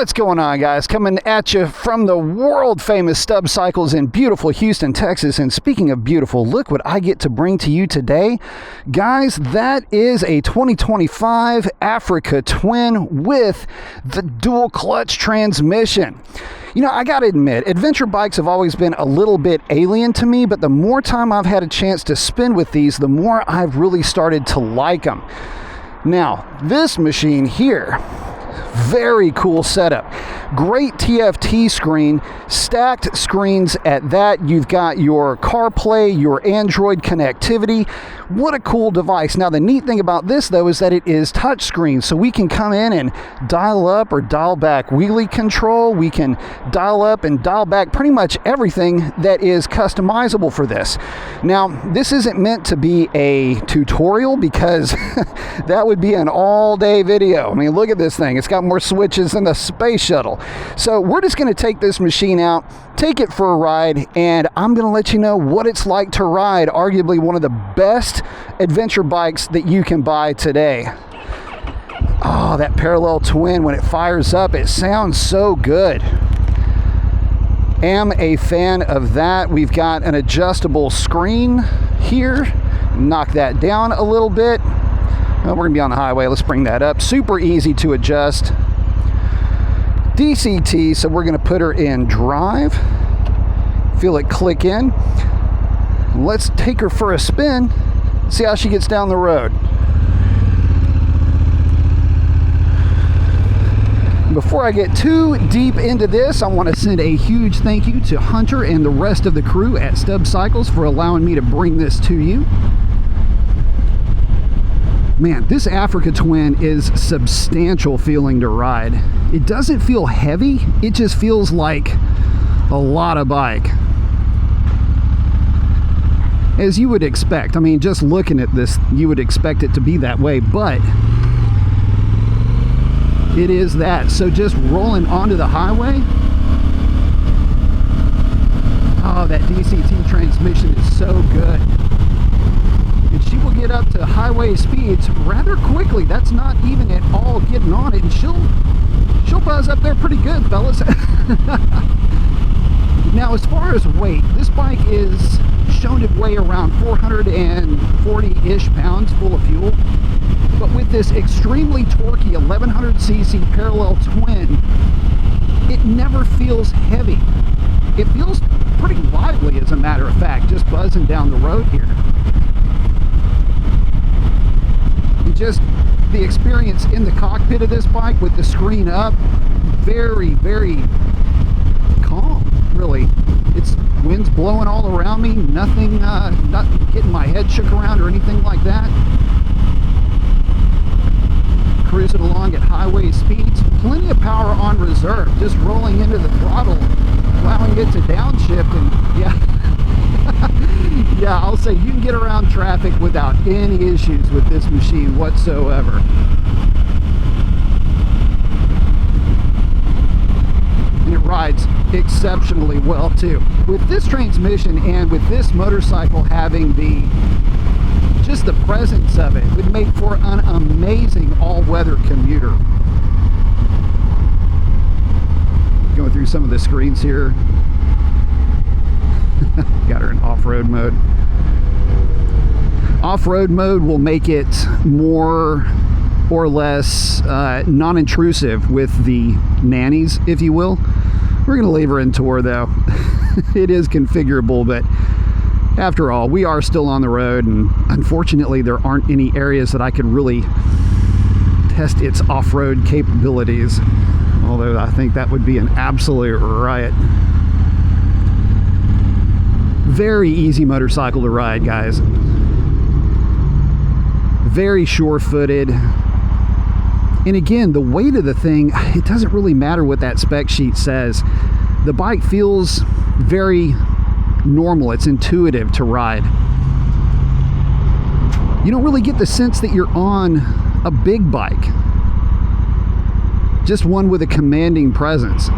What's going on, guys? Coming at you from the world famous Stub Cycles in beautiful Houston, Texas. And speaking of beautiful, look what I get to bring to you today. Guys, that is a 2025 Africa Twin with the dual clutch transmission. You know, I gotta admit, adventure bikes have always been a little bit alien to me, but the more time I've had a chance to spend with these, the more I've really started to like them. Now, this machine here, very cool setup. Great TFT screen, stacked screens at that. You've got your CarPlay, your Android connectivity. What a cool device. Now, the neat thing about this, though, is that it is touchscreen, so we can come in and dial up or dial back wheelie control. We can dial up and dial back pretty much everything that is customizable for this. Now, this isn't meant to be a tutorial because that would be an all-day video. I mean, look at this thing. It's got more switches than the space shuttle. So we're just going to take this machine out, take it for a ride, and I'm going to let you know what it's like to ride arguably one of the best adventure bikes that you can buy today. Oh, that parallel twin, when it fires up, it sounds so good. Am a fan of that. We've got an adjustable screen here. Knock that down a little bit. Well, we're gonna be on the highway. Let's bring that up. Super easy to adjust. DCT, so we're gonna put her in drive. Feel it click in. Let's take her for a spin. See how she gets down the road. Before I get too deep into this, I want to send a huge thank you to Hunter and the rest of the crew at Stub Cycles for allowing me to bring this to you. Man, this Africa Twin is substantial feeling to ride. It doesn't feel heavy, it just feels like a lot of bike. As you would expect. I mean, just looking at this, you would expect it to be that way, but it is that. So just rolling onto the highway. Oh, that DCT transmission is so good. And she will get up to highway speeds rather quickly. That's not even at all getting on it, and she'll buzz up there pretty good, fellas. Now, as far as weight, this bike is shown to weigh around 440-ish pounds full of fuel. But with this extremely torquey 1100cc parallel twin, it never feels heavy. It feels pretty lively, as a matter of fact, just buzzing down the road here. And just the experience in the cockpit of this bike with the screen up, very, very calm, really. It's wind's blowing all around me, nothing, not getting my head shook around or anything like that. Cruising along at highway speeds, plenty of power on reserve, just rolling into the throttle, allowing it to downshift, and yeah. Yeah, I'll say you can get around traffic without any issues with this machine whatsoever. And it rides exceptionally well too. With this transmission and with this motorcycle having just the presence of it would make for an amazing all-weather commuter. Going through some of the screens here. Got her in off-road mode. Off-road mode will make it more or less non-intrusive with the nannies, if you will. We're going to leave her in tour, though. It is configurable, but after all, we are still on the road, and unfortunately there aren't any areas that I could really test its off-road capabilities, although I think that would be an absolute riot. Very easy motorcycle to ride, guys. Very sure-footed. And again, the weight of the thing, it doesn't really matter what that spec sheet says. The bike feels very normal. It's intuitive to ride. You don't really get the sense that you're on a big bike. Just one with a commanding presence.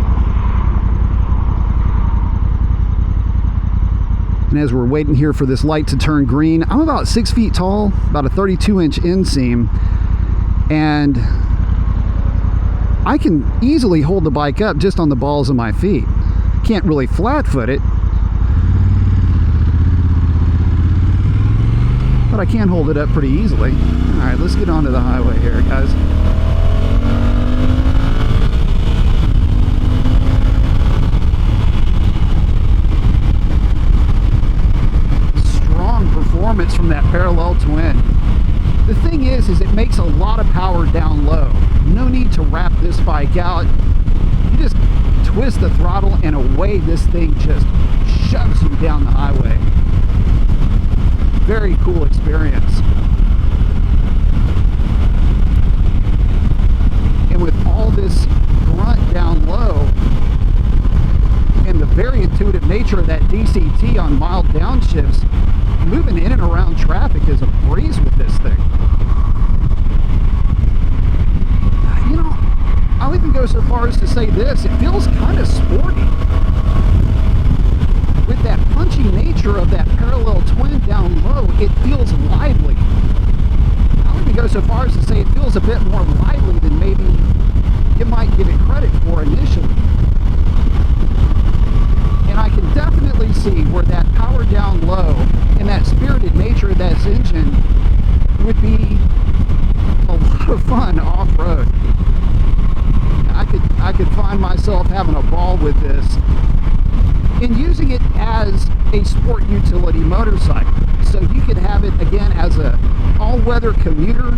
And as we're waiting here for this light to turn green, I'm about 6 feet tall, about a 32-inch inseam, and I can easily hold the bike up just on the balls of my feet. Can't really flat foot it, but I can hold it up pretty easily. All right, let's get onto the highway here, guys. Strong performance from that parallel twin. The thing is it makes a lot of power down low. No need to wrap this bike out. You just twist the throttle and away this thing just shoves you down the highway. Very cool experience. And with all this grunt down low and the very intuitive nature of that DCT on mild downshifts, moving in and around traffic is a breeze with this thing. You know, I'll even go so far as to say this, it feels kind of sporty. With that punchy nature of that parallel twin down low, it feels lively. I'll even go so far as to say it feels a bit more lively than maybe you might give it credit for initially. And I can definitely see where that power down low and that spirited nature of that engine would be a lot of fun off-road. I could find myself having a ball with this and using it as a sport utility motorcycle. So you could have it again as a all-weather commuter,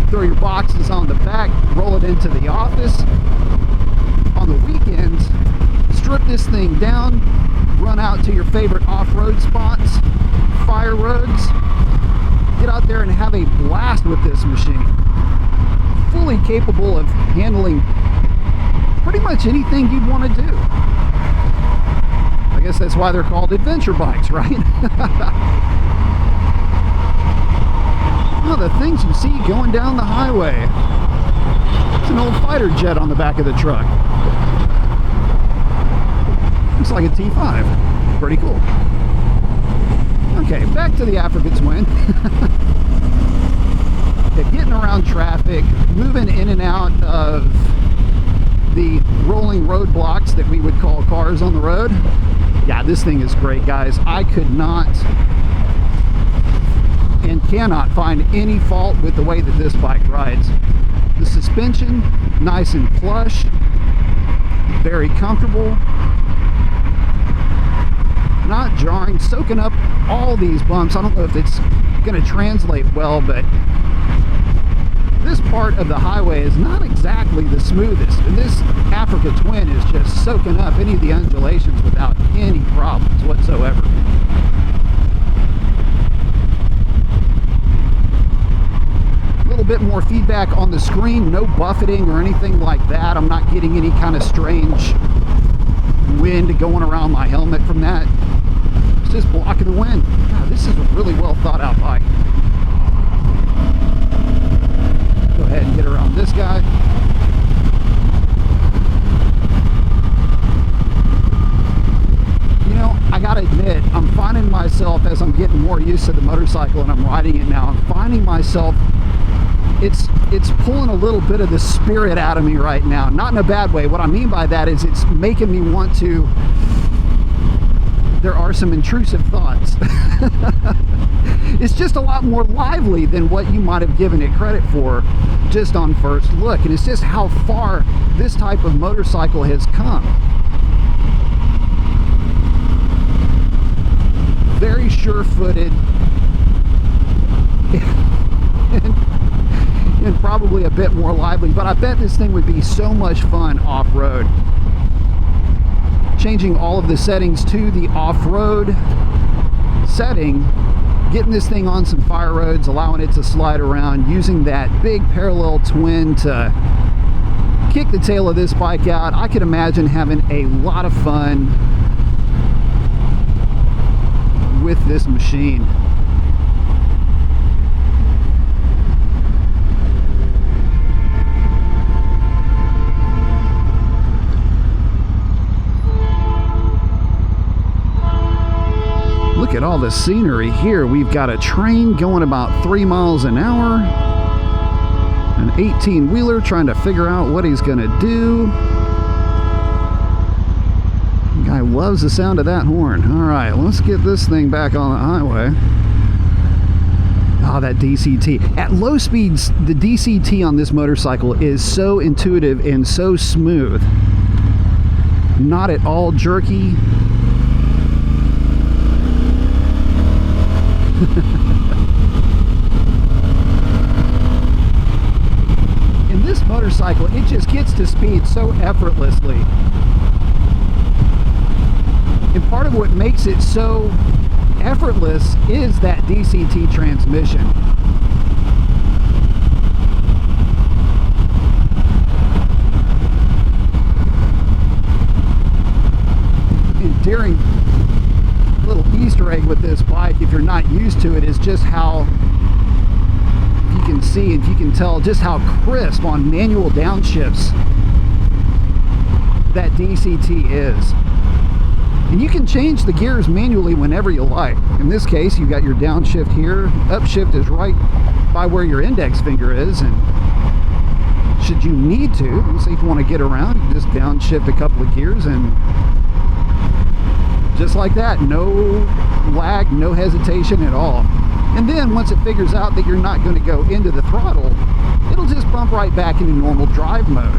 throw your boxes on the back, roll it into the office. On the weekends, strip this thing down, run out to your favorite off-road spots, fire roads, get out there and have a blast with this machine. Fully capable of handling pretty much anything you'd want to do. I guess that's why they're called adventure bikes, right? Oh, the things you see going down the highway. It's an old fighter jet on the back of the truck. Looks like a T5. Pretty cool. Okay, back to the Africa Twin. Yeah, getting around traffic, moving in and out of the rolling roadblocks that we would call cars on the road. Yeah, this thing is great, guys. I could not and cannot find any fault with the way that this bike rides. The suspension, nice and plush, very comfortable, not jarring, soaking up all these bumps. I don't know if it's going to translate well, but this part of the highway is not exactly the smoothest, and this Africa Twin is just soaking up any of the undulations without any problems whatsoever. A little bit more feedback on the screen, no buffeting or anything like that. I'm not getting any kind of strange wind going around my helmet from that. It's just blocking the wind. God, this is a really well thought out bike. Go ahead and get around this guy. You know, I gotta admit, I'm finding myself, as I'm getting more used to the motorcycle and I'm riding it now, I'm finding myself, it's pulling a little bit of the spirit out of me right now. Not in a bad way. What I mean by that is it's making me want to, there are some intrusive thoughts. It's just a lot more lively than what you might have given it credit for just on first look. And it's just how far this type of motorcycle has come. Very sure-footed and probably a bit more lively, but I bet this thing would be so much fun off-road. Changing all of the settings to the off-road setting, getting this thing on some fire roads, allowing it to slide around, using that big parallel twin to kick the tail of this bike out. I could imagine having a lot of fun with this machine. Look at all the scenery here. We've got a train going about 3 miles an hour. An 18-wheeler trying to figure out what he's gonna do. The guy loves the sound of that horn. All right, let's get this thing back on the highway. Oh, that DCT. At low speeds, the DCT on this motorcycle is so intuitive and so smooth. Not at all jerky. In this motorcycle, it just gets to speed so effortlessly. And part of what makes it so effortless is that DCT transmission. Endearing little Easter egg with this bike, if you're not used to it, is just how you can see and you can tell just how crisp on manual downshifts that DCT is. And you can change the gears manually whenever you like. In this case, you got your downshift here. Upshift is right by where your index finger is, and should you need to, say if you want to get around, you just downshift a couple of gears, and just like that, no lag, no hesitation at all. And then once it figures out that you're not going to go into the throttle, it'll just bump right back into normal drive mode,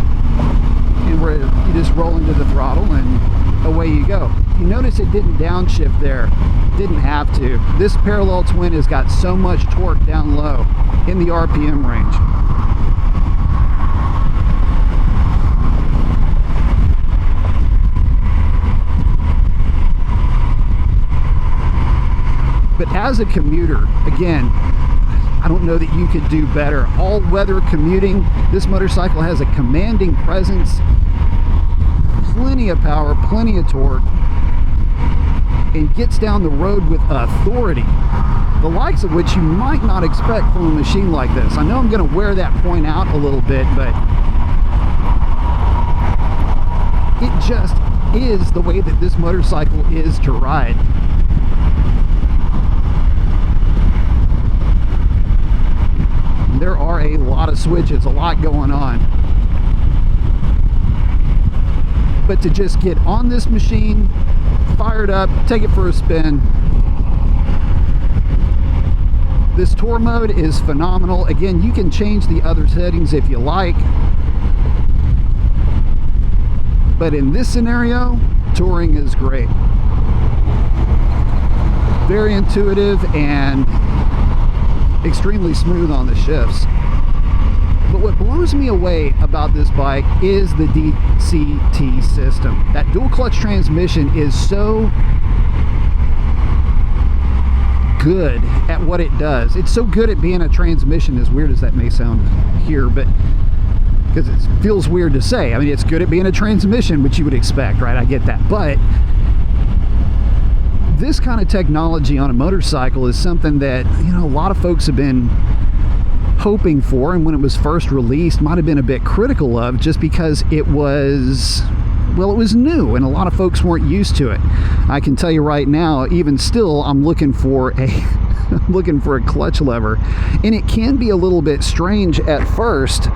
and where you just roll into the throttle and away you go. You notice it didn't downshift there. Didn't have to. This parallel twin has got so much torque down low in the RPM range. But as a commuter, again, I don't know that you could do better. All-weather commuting, this motorcycle has a commanding presence, plenty of power, plenty of torque, and gets down the road with authority, the likes of which you might not expect from a machine like this. I know I'm going to wear that point out a little bit, but it just is the way that this motorcycle is to ride. There are a lot of switches, a lot going on. But to just get on this machine, fire it up, take it for a spin. This tour mode is phenomenal. Again, you can change the other settings if you like. But in this scenario, touring is great. Very intuitive and extremely smooth on the shifts. But what blows me away about this bike is the DCT system. That dual clutch transmission is so good at what it does. It's so good at being a transmission, as weird as that may sound here, but because it feels weird to say. I mean, it's good at being a transmission, which you would expect, right? I get that. But this kind of technology on a motorcycle is something that, you know, a lot of folks have been hoping for, and when it was first released might have been a bit critical of, just because it was, well, it was new and a lot of folks weren't used to it. I can tell you right now, even still, I'm looking for a looking for a clutch lever, and it can be a little bit strange at first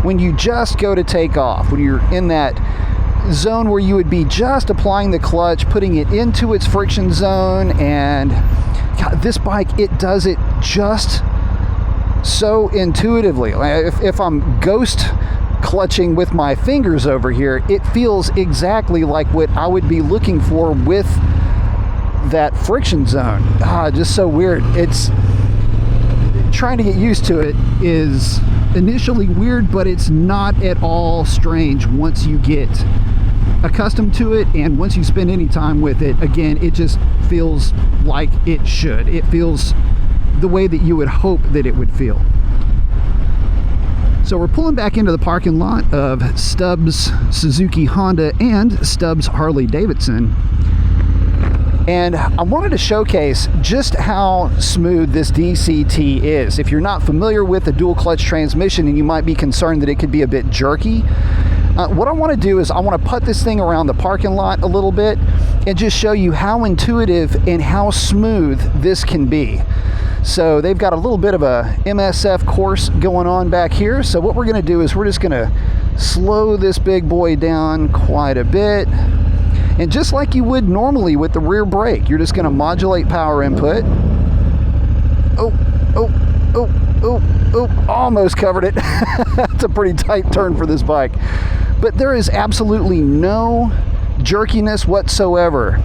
when you just go to take off, when you're in that zone where you would be just applying the clutch, putting it into its friction zone. And God, this bike, it does it just so intuitively. If I'm ghost clutching with my fingers over here, it feels exactly like what I would be looking for with that friction zone. Just so weird. It's trying to get used to it is initially weird, but it's not at all strange once you get accustomed to it, and once you spend any time with it. Again, it just feels like it should. It feels the way that you would hope that it would feel. So we're pulling back into the parking lot of Stubbs Suzuki Honda and Stubbs Harley Davidson, and I wanted to showcase just how smooth this DCT is. If you're not familiar with the dual clutch transmission and you might be concerned that it could be a bit jerky, what I want to do is I want to put this thing around the parking lot a little bit and just show you how intuitive and how smooth this can be. So they've got a little bit of a MSF course going on back here. So what we're going to do is we're just going to slow this big boy down quite a bit. And just like you would normally with the rear brake, you're just going to modulate power input. Almost covered it. That's a pretty tight turn for this bike. But there is absolutely no jerkiness whatsoever.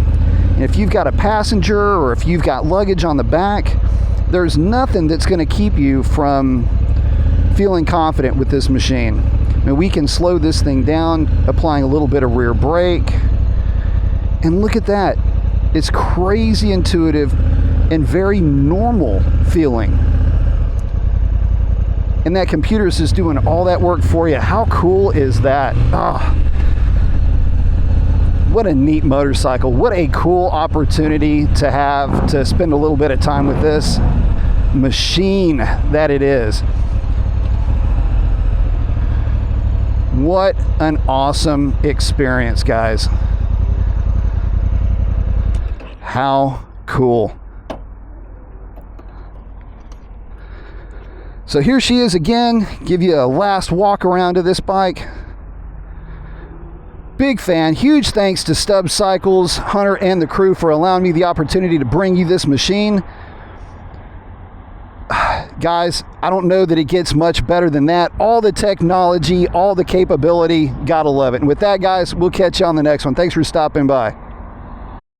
And if you've got a passenger or if you've got luggage on the back, there's nothing that's going to keep you from feeling confident with this machine. I mean, we can slow this thing down, applying a little bit of rear brake. And look at that. It's crazy intuitive and very normal feeling. And that computer is just doing all that work for you. How cool is that? Oh, what a neat motorcycle. What a cool opportunity to have to spend a little bit of time with this machine that it is. What an awesome experience, guys. How cool. So here she is again. Give you a last walk around of this bike. Big fan. Huge thanks to Stub Cycles, Hunter, and the crew for allowing me the opportunity to bring you this machine. Guys, I don't know that it gets much better than that. All the technology, all the capability, gotta love it. And with that, guys, we'll catch you on the next one. Thanks for stopping by.